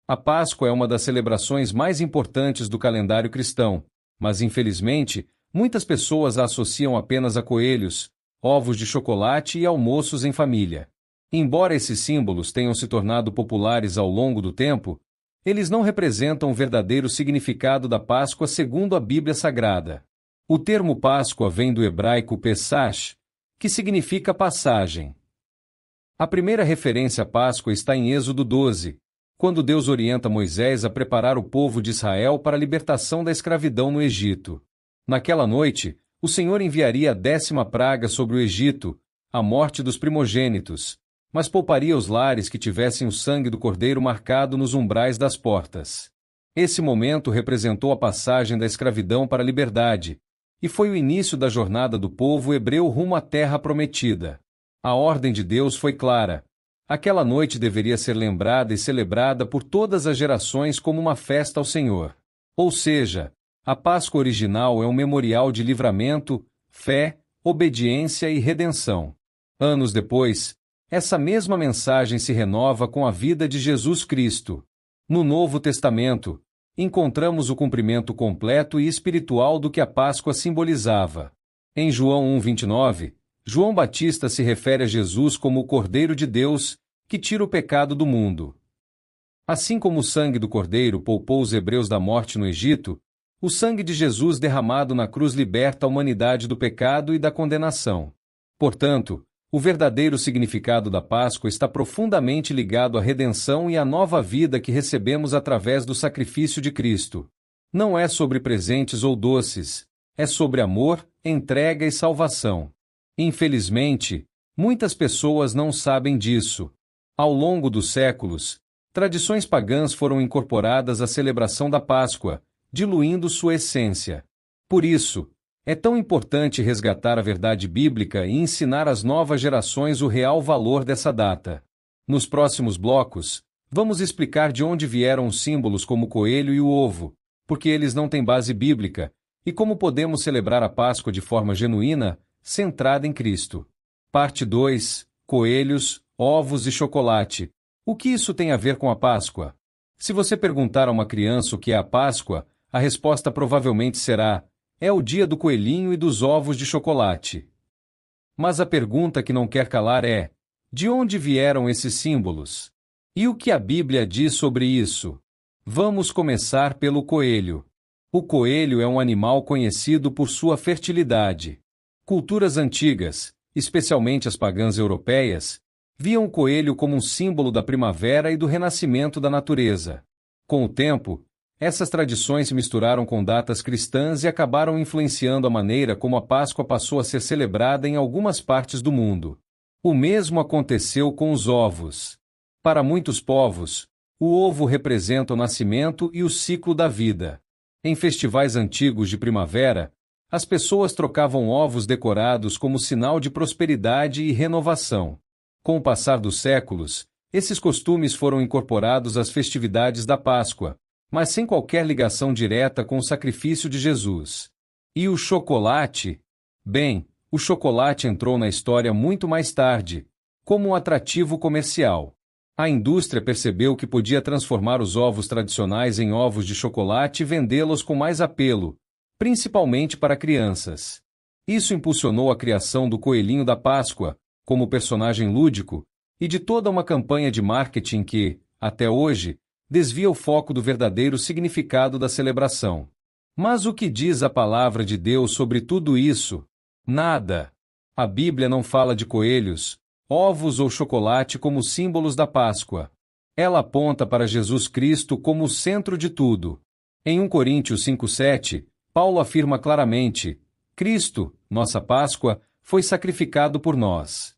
A Páscoa é uma das celebrações mais importantes do calendário cristão, mas infelizmente, muitas pessoas a associam apenas a coelhos, ovos de chocolate e almoços em família. Embora esses símbolos tenham se tornado populares ao longo do tempo, eles não representam o verdadeiro significado da Páscoa segundo a Bíblia Sagrada. O termo Páscoa vem do hebraico Pesach, que significa passagem. A primeira referência à Páscoa está em Êxodo 12, quando Deus orienta Moisés a preparar o povo de Israel para a libertação da escravidão no Egito. Naquela noite, o Senhor enviaria a 10ª praga sobre o Egito, a morte dos primogênitos, mas pouparia os lares que tivessem o sangue do cordeiro marcado nos umbrais das portas. Esse momento representou a passagem da escravidão para a liberdade, e foi o início da jornada do povo hebreu rumo à terra prometida. A ordem de Deus foi clara. Aquela noite deveria ser lembrada e celebrada por todas as gerações como uma festa ao Senhor. Ou seja, a Páscoa original é um memorial de livramento, fé, obediência e redenção. Anos depois, essa mesma mensagem se renova com a vida de Jesus Cristo. No Novo Testamento, encontramos o cumprimento completo e espiritual do que a Páscoa simbolizava. Em João 1:29, João Batista se refere a Jesus como o Cordeiro de Deus, que tira o pecado do mundo. Assim como o sangue do Cordeiro poupou os hebreus da morte no Egito, o sangue de Jesus derramado na cruz liberta a humanidade do pecado e da condenação. Portanto, o verdadeiro significado da Páscoa está profundamente ligado à redenção e à nova vida que recebemos através do sacrifício de Cristo. Não é sobre presentes ou doces, é sobre amor, entrega e salvação. Infelizmente, muitas pessoas não sabem disso. Ao longo dos séculos, tradições pagãs foram incorporadas à celebração da Páscoa, diluindo sua essência. Por isso, é tão importante resgatar a verdade bíblica e ensinar às novas gerações o real valor dessa data. Nos próximos blocos, vamos explicar de onde vieram os símbolos como o coelho e o ovo, porque eles não têm base bíblica, e como podemos celebrar a Páscoa de forma genuína, centrada em Cristo. Parte 2. Coelhos, ovos e chocolate. O que isso tem a ver com a Páscoa? Se você perguntar a uma criança o que é a Páscoa, a resposta provavelmente será: é o dia do coelhinho e dos ovos de chocolate. Mas a pergunta que não quer calar é: de onde vieram esses símbolos? E o que a Bíblia diz sobre isso? Vamos começar pelo coelho. O coelho é um animal conhecido por sua fertilidade. Culturas antigas, especialmente as pagãs europeias, viam o coelho como um símbolo da primavera e do renascimento da natureza. Com o tempo, essas tradições se misturaram com datas cristãs e acabaram influenciando a maneira como a Páscoa passou a ser celebrada em algumas partes do mundo. O mesmo aconteceu com os ovos. Para muitos povos, o ovo representa o nascimento e o ciclo da vida. Em festivais antigos de primavera, as pessoas trocavam ovos decorados como sinal de prosperidade e renovação. Com o passar dos séculos, esses costumes foram incorporados às festividades da Páscoa, mas sem qualquer ligação direta com o sacrifício de Jesus. E o chocolate? Bem, o chocolate entrou na história muito mais tarde, como um atrativo comercial. A indústria percebeu que podia transformar os ovos tradicionais em ovos de chocolate e vendê-los com mais apelo, principalmente para crianças. Isso impulsionou a criação do Coelhinho da Páscoa, como personagem lúdico, e de toda uma campanha de marketing que, até hoje, desvia o foco do verdadeiro significado da celebração. Mas o que diz a palavra de Deus sobre tudo isso? Nada. A Bíblia não fala de coelhos, ovos ou chocolate como símbolos da Páscoa. Ela aponta para Jesus Cristo como o centro de tudo. Em 1 Coríntios 5:7, Paulo afirma claramente: Cristo, nossa Páscoa, foi sacrificado por nós.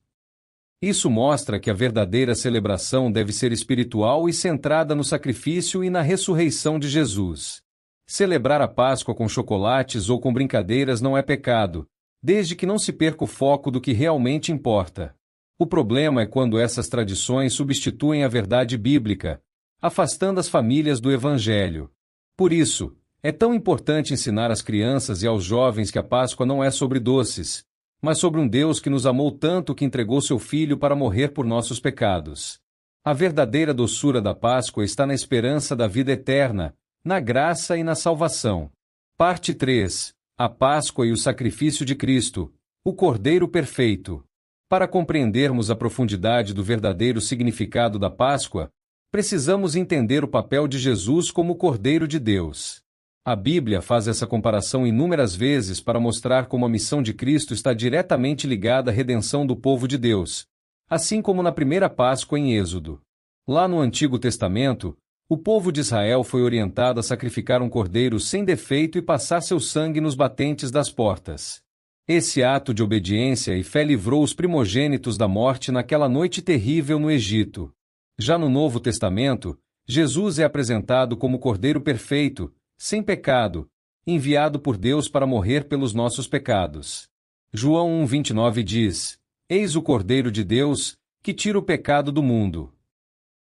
Isso mostra que a verdadeira celebração deve ser espiritual e centrada no sacrifício e na ressurreição de Jesus. Celebrar a Páscoa com chocolates ou com brincadeiras não é pecado, desde que não se perca o foco do que realmente importa. O problema é quando essas tradições substituem a verdade bíblica, afastando as famílias do Evangelho. Por isso, é tão importante ensinar às crianças e aos jovens que a Páscoa não é sobre doces, mas sobre um Deus que nos amou tanto que entregou seu Filho para morrer por nossos pecados. A verdadeira doçura da Páscoa está na esperança da vida eterna, na graça e na salvação. Parte 3. A Páscoa e o sacrifício de Cristo, o Cordeiro perfeito. Para compreendermos a profundidade do verdadeiro significado da Páscoa, precisamos entender o papel de Jesus como Cordeiro de Deus. A Bíblia faz essa comparação inúmeras vezes para mostrar como a missão de Cristo está diretamente ligada à redenção do povo de Deus, assim como na primeira Páscoa em Êxodo. Lá no Antigo Testamento, o povo de Israel foi orientado a sacrificar um cordeiro sem defeito e passar seu sangue nos batentes das portas. Esse ato de obediência e fé livrou os primogênitos da morte naquela noite terrível no Egito. Já no Novo Testamento, Jesus é apresentado como Cordeiro perfeito, sem pecado, enviado por Deus para morrer pelos nossos pecados. João 1,29 diz: Eis o Cordeiro de Deus, que tira o pecado do mundo.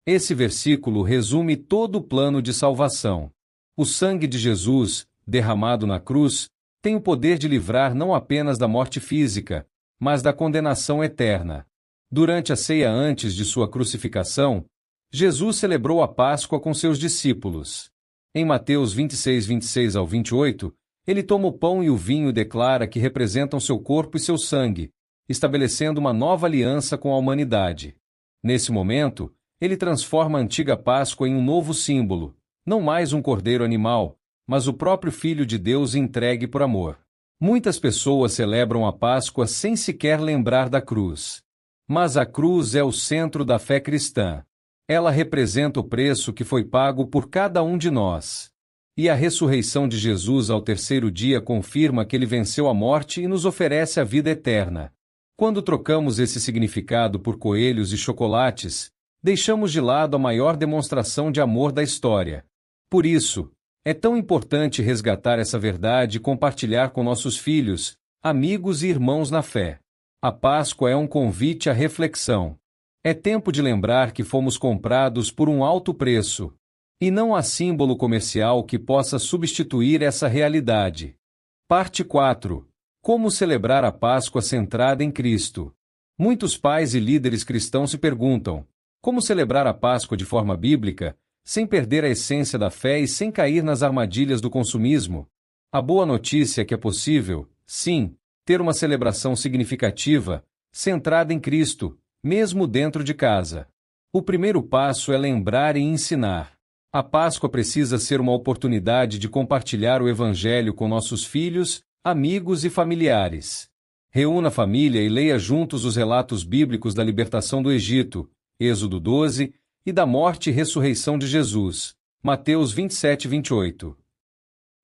Esse versículo resume todo o plano de salvação. O sangue de Jesus, derramado na cruz, tem o poder de livrar não apenas da morte física, mas da condenação eterna. Durante a ceia antes de sua crucificação, Jesus celebrou a Páscoa com seus discípulos. Em Mateus 26, 26-28, ele toma o pão e o vinho e declara que representam seu corpo e seu sangue, estabelecendo uma nova aliança com a humanidade. Nesse momento, ele transforma a antiga Páscoa em um novo símbolo, não mais um cordeiro animal, mas o próprio Filho de Deus entregue por amor. Muitas pessoas celebram a Páscoa sem sequer lembrar da cruz. Mas a cruz é o centro da fé cristã. Ela representa o preço que foi pago por cada um de nós. E a ressurreição de Jesus ao terceiro dia confirma que ele venceu a morte e nos oferece a vida eterna. Quando trocamos esse significado por coelhos e chocolates, deixamos de lado a maior demonstração de amor da história. Por isso, é tão importante resgatar essa verdade e compartilhar com nossos filhos, amigos e irmãos na fé. A Páscoa é um convite à reflexão. É tempo de lembrar que fomos comprados por um alto preço. E não há símbolo comercial que possa substituir essa realidade. Parte 4. Como celebrar a Páscoa centrada em Cristo? Muitos pais e líderes cristãos se perguntam: como celebrar a Páscoa de forma bíblica, sem perder a essência da fé e sem cair nas armadilhas do consumismo? A boa notícia é que é possível, sim, ter uma celebração significativa, centrada em Cristo, mesmo dentro de casa. O primeiro passo é lembrar e ensinar. A Páscoa precisa ser uma oportunidade de compartilhar o Evangelho com nossos filhos, amigos e familiares. Reúna a família e leia juntos os relatos bíblicos da libertação do Egito, Êxodo 12, e da morte e ressurreição de Jesus, Mateus 27, 28.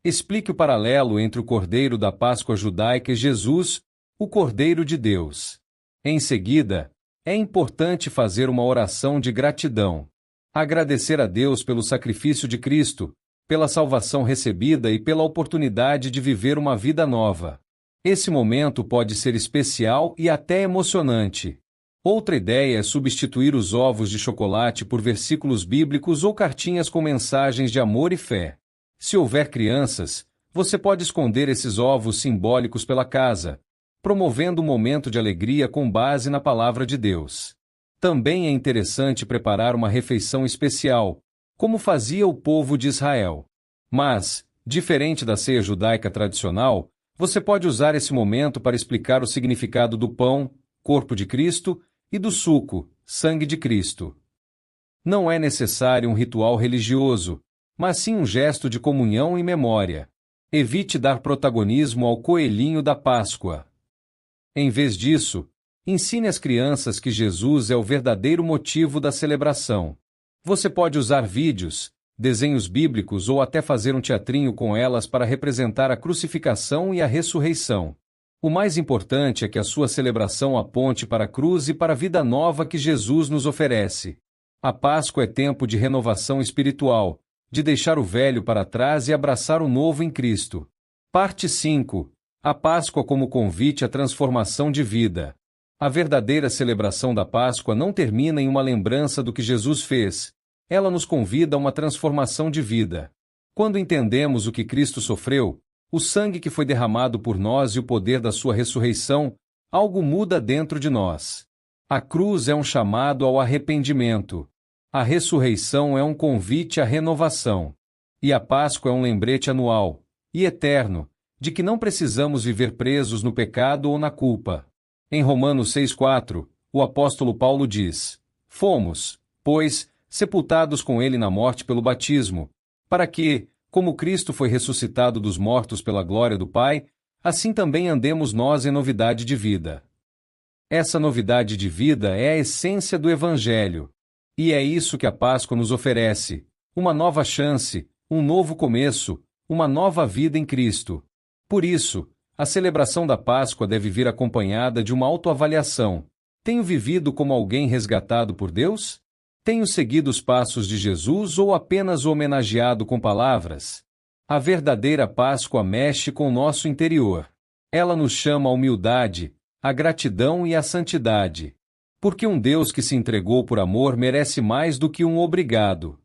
Explique o paralelo entre o Cordeiro da Páscoa judaica e Jesus, o Cordeiro de Deus. Em seguida, é importante fazer uma oração de gratidão. Agradecer a Deus pelo sacrifício de Cristo, pela salvação recebida e pela oportunidade de viver uma vida nova. Esse momento pode ser especial e até emocionante. Outra ideia é substituir os ovos de chocolate por versículos bíblicos ou cartinhas com mensagens de amor e fé. Se houver crianças, você pode esconder esses ovos simbólicos pela casa, promovendo um momento de alegria com base na palavra de Deus. Também é interessante preparar uma refeição especial, como fazia o povo de Israel. Mas, diferente da ceia judaica tradicional, você pode usar esse momento para explicar o significado do pão, corpo de Cristo, e do suco, sangue de Cristo. Não é necessário um ritual religioso, mas sim um gesto de comunhão e memória. Evite dar protagonismo ao coelhinho da Páscoa. Em vez disso, ensine às crianças que Jesus é o verdadeiro motivo da celebração. Você pode usar vídeos, desenhos bíblicos ou até fazer um teatrinho com elas para representar a crucificação e a ressurreição. O mais importante é que a sua celebração aponte para a cruz e para a vida nova que Jesus nos oferece. A Páscoa é tempo de renovação espiritual, de deixar o velho para trás e abraçar o novo em Cristo. Parte 5. A Páscoa como convite à transformação de vida. A verdadeira celebração da Páscoa não termina em uma lembrança do que Jesus fez. Ela nos convida a uma transformação de vida. Quando entendemos o que Cristo sofreu, o sangue que foi derramado por nós e o poder da sua ressurreição, algo muda dentro de nós. A cruz é um chamado ao arrependimento. A ressurreição é um convite à renovação. E a Páscoa é um lembrete anual, e eterno, de que não precisamos viver presos no pecado ou na culpa. Em Romanos 6,4, o apóstolo Paulo diz: Fomos, pois, sepultados com ele na morte pelo batismo, para que, como Cristo foi ressuscitado dos mortos pela glória do Pai, assim também andemos nós em novidade de vida. Essa novidade de vida é a essência do Evangelho. E é isso que a Páscoa nos oferece: uma nova chance, um novo começo, uma nova vida em Cristo. Por isso, a celebração da Páscoa deve vir acompanhada de uma autoavaliação. Tenho vivido como alguém resgatado por Deus? Tenho seguido os passos de Jesus ou apenas o homenageado com palavras? A verdadeira Páscoa mexe com o nosso interior. Ela nos chama à humildade, à gratidão e à santidade. Porque um Deus que se entregou por amor merece mais do que um obrigado.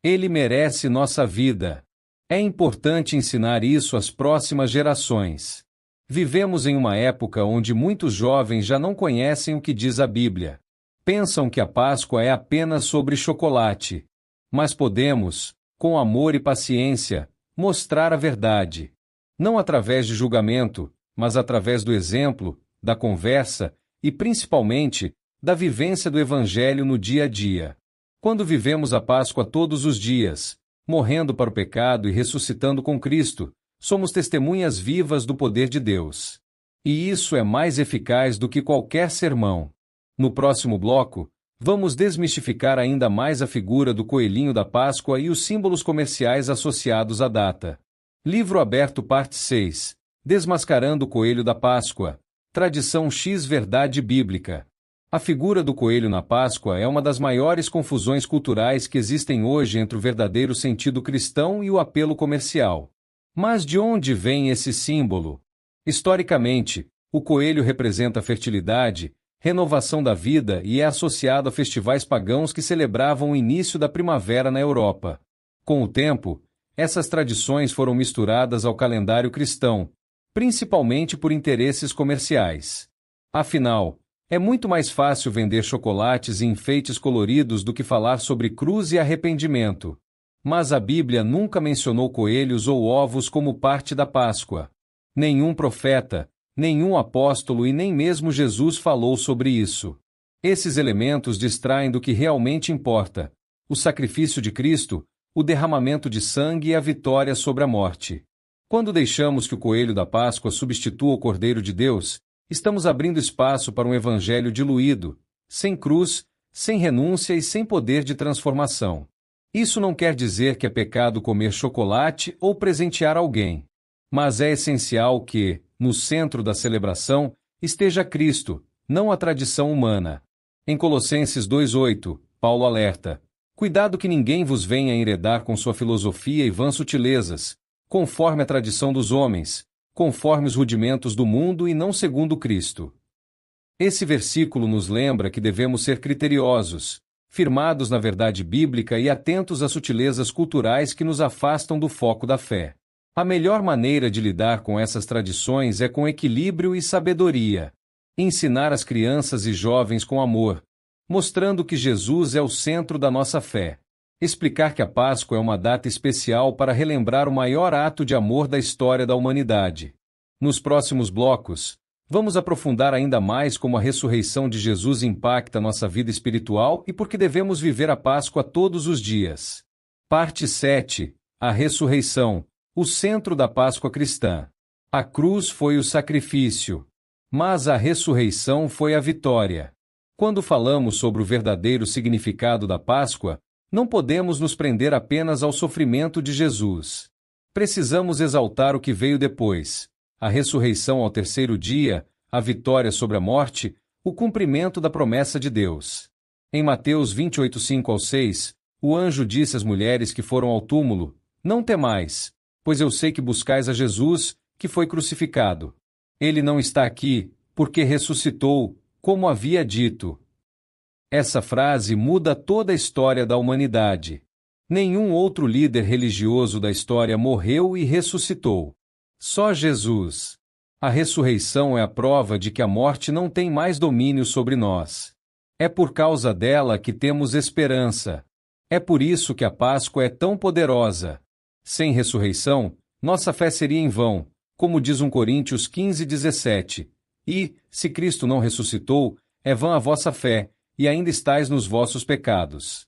Ele merece nossa vida. É importante ensinar isso às próximas gerações. Vivemos em uma época onde muitos jovens já não conhecem o que diz a Bíblia. Pensam que a Páscoa é apenas sobre chocolate. Mas podemos, com amor e paciência, mostrar a verdade. Não através de julgamento, mas através do exemplo, da conversa e, principalmente, da vivência do Evangelho no dia a dia. Quando vivemos a Páscoa todos os dias, morrendo para o pecado e ressuscitando com Cristo, somos testemunhas vivas do poder de Deus. E isso é mais eficaz do que qualquer sermão. No próximo bloco, vamos desmistificar ainda mais a figura do coelhinho da Páscoa e os símbolos comerciais associados à data. Livro aberto parte 6. Desmascarando o coelho da Páscoa. Tradição X Verdade Bíblica. A figura do coelho na Páscoa é uma das maiores confusões culturais que existem hoje entre o verdadeiro sentido cristão e o apelo comercial. Mas de onde vem esse símbolo? Historicamente, o coelho representa a fertilidade, renovação da vida e é associado a festivais pagãos que celebravam o início da primavera na Europa. Com o tempo, essas tradições foram misturadas ao calendário cristão, principalmente por interesses comerciais. Afinal, é muito mais fácil vender chocolates e enfeites coloridos do que falar sobre cruz e arrependimento. Mas a Bíblia nunca mencionou coelhos ou ovos como parte da Páscoa. Nenhum profeta, nenhum apóstolo e nem mesmo Jesus falou sobre isso. Esses elementos distraem do que realmente importa: o sacrifício de Cristo, o derramamento de sangue e a vitória sobre a morte. Quando deixamos que o coelho da Páscoa substitua o Cordeiro de Deus, estamos abrindo espaço para um evangelho diluído, sem cruz, sem renúncia e sem poder de transformação. Isso não quer dizer que é pecado comer chocolate ou presentear alguém. Mas é essencial que, no centro da celebração, esteja Cristo, não a tradição humana. Em Colossenses 2,8, Paulo alerta: cuidado que ninguém vos venha enredar com sua filosofia e vãs sutilezas, conforme a tradição dos homens, conforme os rudimentos do mundo e não segundo Cristo. Esse versículo nos lembra que devemos ser criteriosos, firmados na verdade bíblica e atentos às sutilezas culturais que nos afastam do foco da fé. A melhor maneira de lidar com essas tradições é com equilíbrio e sabedoria. Ensinar as crianças e jovens com amor, mostrando que Jesus é o centro da nossa fé. Explicar que a Páscoa é uma data especial para relembrar o maior ato de amor da história da humanidade. Nos próximos blocos, vamos aprofundar ainda mais como a ressurreição de Jesus impacta nossa vida espiritual e por que devemos viver a Páscoa todos os dias. Parte 7. A ressurreição, o centro da Páscoa cristã. A cruz foi o sacrifício, mas a ressurreição foi a vitória. Quando falamos sobre o verdadeiro significado da Páscoa, não podemos nos prender apenas ao sofrimento de Jesus. Precisamos exaltar o que veio depois: a ressurreição ao terceiro dia, a vitória sobre a morte, o cumprimento da promessa de Deus. Em Mateus 28, 5-6, o anjo disse às mulheres que foram ao túmulo: não temais, pois eu sei que buscais a Jesus, que foi crucificado. Ele não está aqui, porque ressuscitou, como havia dito. Essa frase muda toda a história da humanidade. Nenhum outro líder religioso da história morreu e ressuscitou. Só Jesus. A ressurreição é a prova de que a morte não tem mais domínio sobre nós. É por causa dela que temos esperança. É por isso que a Páscoa é tão poderosa. Sem ressurreição, nossa fé seria em vão, como diz 1 Coríntios 15:17. E, se Cristo não ressuscitou, é vã a vossa fé, e ainda estáis nos vossos pecados.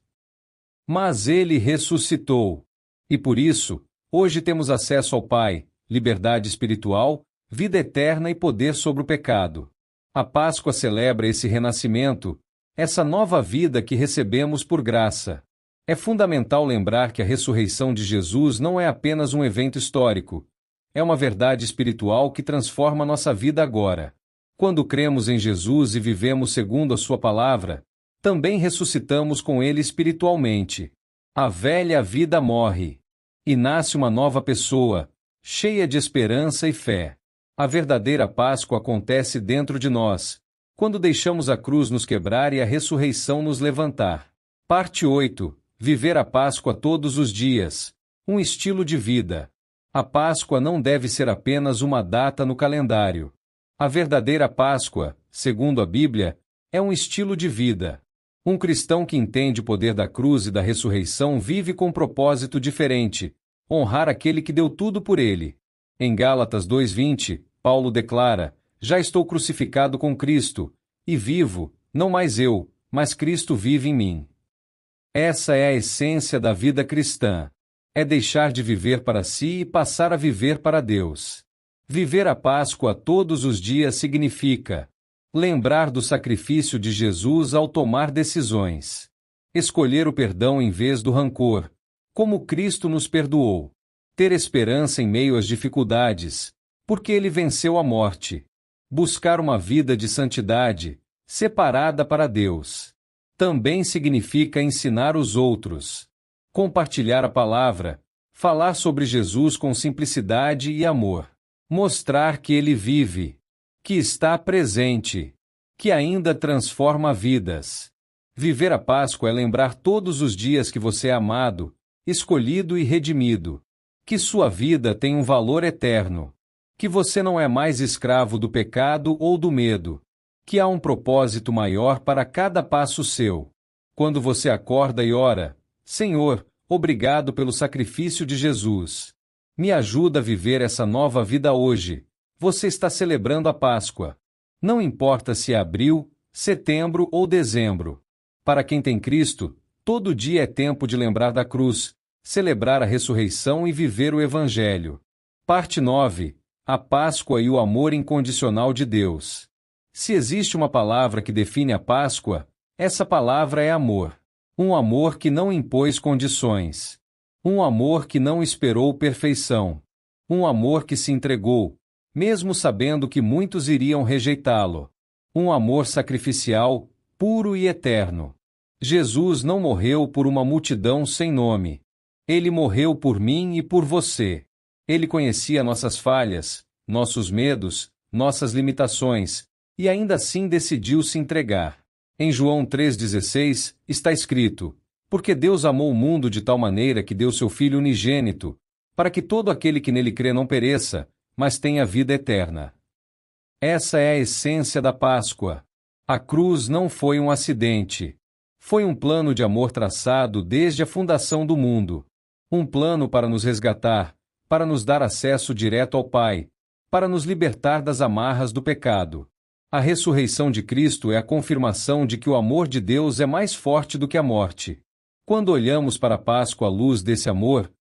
Mas ele ressuscitou. E por isso, hoje temos acesso ao Pai, liberdade espiritual, vida eterna e poder sobre o pecado. A Páscoa celebra esse renascimento, essa nova vida que recebemos por graça. É fundamental lembrar que a ressurreição de Jesus não é apenas um evento histórico. É uma verdade espiritual que transforma nossa vida agora. Quando cremos em Jesus e vivemos segundo a sua palavra, também ressuscitamos com ele espiritualmente. A velha vida morre. E nasce uma nova pessoa, cheia de esperança e fé. A verdadeira Páscoa acontece dentro de nós, quando deixamos a cruz nos quebrar e a ressurreição nos levantar. Parte 8. Viver a Páscoa todos os dias. Um estilo de vida. A Páscoa não deve ser apenas uma data no calendário. A verdadeira Páscoa, segundo a Bíblia, é um estilo de vida. Um cristão que entende o poder da cruz e da ressurreição vive com um propósito diferente: honrar aquele que deu tudo por ele. Em Gálatas 2:20, Paulo declara: já estou crucificado com Cristo, e vivo, não mais eu, mas Cristo vive em mim. Essa é a essência da vida cristã. É deixar de viver para si e passar a viver para Deus. Viver a Páscoa todos os dias significa lembrar do sacrifício de Jesus ao tomar decisões. Escolher o perdão em vez do rancor, como Cristo nos perdoou. Ter esperança em meio às dificuldades, porque Ele venceu a morte. Buscar uma vida de santidade, separada para Deus. Também significa ensinar os outros. Compartilhar a palavra, falar sobre Jesus com simplicidade e amor. Mostrar que Ele vive, que está presente, que ainda transforma vidas. Viver a Páscoa é lembrar todos os dias que você é amado, escolhido e redimido, que sua vida tem um valor eterno, que você não é mais escravo do pecado ou do medo, que há um propósito maior para cada passo seu. Quando você acorda e ora: Senhor, obrigado pelo sacrifício de Jesus. Me ajuda a viver essa nova vida hoje. Você está celebrando a Páscoa. Não importa se é abril, setembro ou dezembro. Para quem tem Cristo, todo dia é tempo de lembrar da cruz, celebrar a ressurreição e viver o Evangelho. Parte 9. A Páscoa e o amor incondicional de Deus. Se existe uma palavra que define a Páscoa, essa palavra é amor. Um amor que não impôs condições. Um amor que não esperou perfeição. Um amor que se entregou, mesmo sabendo que muitos iriam rejeitá-lo. Um amor sacrificial, puro e eterno. Jesus não morreu por uma multidão sem nome. Ele morreu por mim e por você. Ele conhecia nossas falhas, nossos medos, nossas limitações, e ainda assim decidiu se entregar. Em João 3,16, está escrito: porque Deus amou o mundo de tal maneira que deu seu Filho unigênito, para que todo aquele que nele crê não pereça, mas tenha vida eterna. Essa é a essência da Páscoa. A cruz não foi um acidente. Foi um plano de amor traçado desde a fundação do mundo. Um plano para nos resgatar, para nos dar acesso direto ao Pai, para nos libertar das amarras do pecado. A ressurreição de Cristo é a confirmação de que o amor de Deus é mais forte do que a morte. Quando olhamos para a Páscoa à luz desse amor,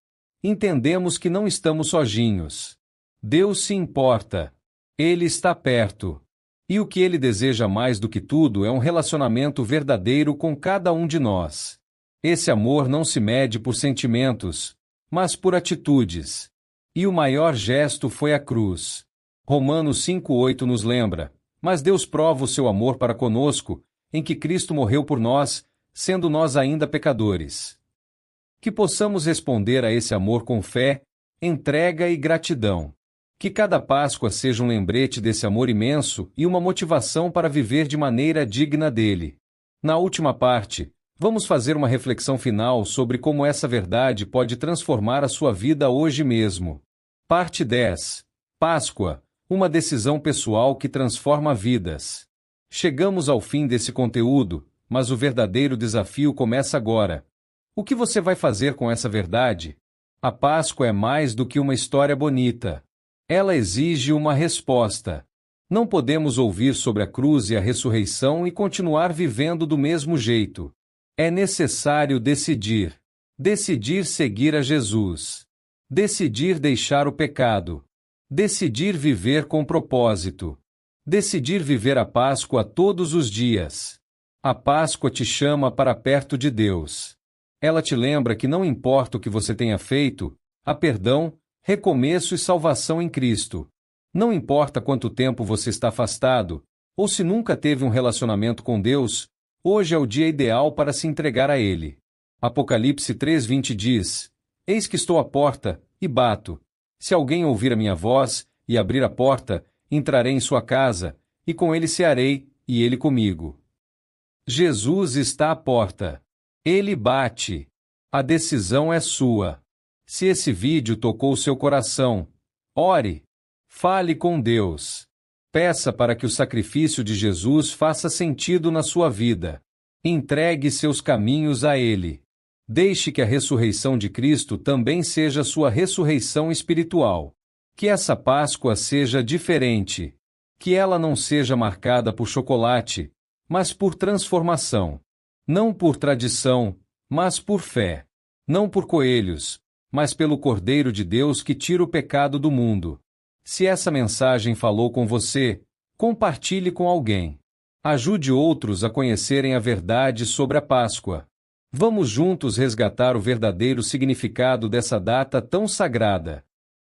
entendemos que não estamos sozinhos. Deus se importa. Ele está perto. E o que Ele deseja mais do que tudo é um relacionamento verdadeiro com cada um de nós. Esse amor não se mede por sentimentos, mas por atitudes. E o maior gesto foi a cruz. Romanos 5,8 nos lembra: mas Deus prova o seu amor para conosco, em que Cristo morreu por nós, sendo nós ainda pecadores. Que possamos responder a esse amor com fé, entrega e gratidão. Que cada Páscoa seja um lembrete desse amor imenso e uma motivação para viver de maneira digna dele. Na última parte, vamos fazer uma reflexão final sobre como essa verdade pode transformar a sua vida hoje mesmo. Parte 10. Páscoa, uma decisão pessoal que transforma vidas. Chegamos ao fim desse conteúdo, mas o verdadeiro desafio começa agora. O que você vai fazer com essa verdade? A Páscoa é mais do que uma história bonita. Ela exige uma resposta. Não podemos ouvir sobre a cruz e a ressurreição e continuar vivendo do mesmo jeito. É necessário decidir. Decidir seguir a Jesus. Decidir deixar o pecado. Decidir viver com propósito. Decidir viver a Páscoa todos os dias. A Páscoa te chama para perto de Deus. Ela te lembra que não importa o que você tenha feito, há perdão, recomeço e salvação em Cristo. Não importa quanto tempo você está afastado, ou se nunca teve um relacionamento com Deus, hoje é o dia ideal para se entregar a Ele. Apocalipse 3:20 diz: Eis que estou à porta, e bato. Se alguém ouvir a minha voz, e abrir a porta, entrarei em sua casa, e com ele cearei, e ele comigo. Jesus está à porta. Ele bate. A decisão é sua. Se esse vídeo tocou seu coração, ore. Fale com Deus. Peça para que o sacrifício de Jesus faça sentido na sua vida. Entregue seus caminhos a Ele. Deixe que a ressurreição de Cristo também seja sua ressurreição espiritual. Que essa Páscoa seja diferente. Que ela não seja marcada por chocolate, mas por transformação. Não por tradição, mas por fé. Não por coelhos, mas pelo Cordeiro de Deus que tira o pecado do mundo. Se essa mensagem falou com você, compartilhe com alguém. Ajude outros a conhecerem a verdade sobre a Páscoa. Vamos juntos resgatar o verdadeiro significado dessa data tão sagrada.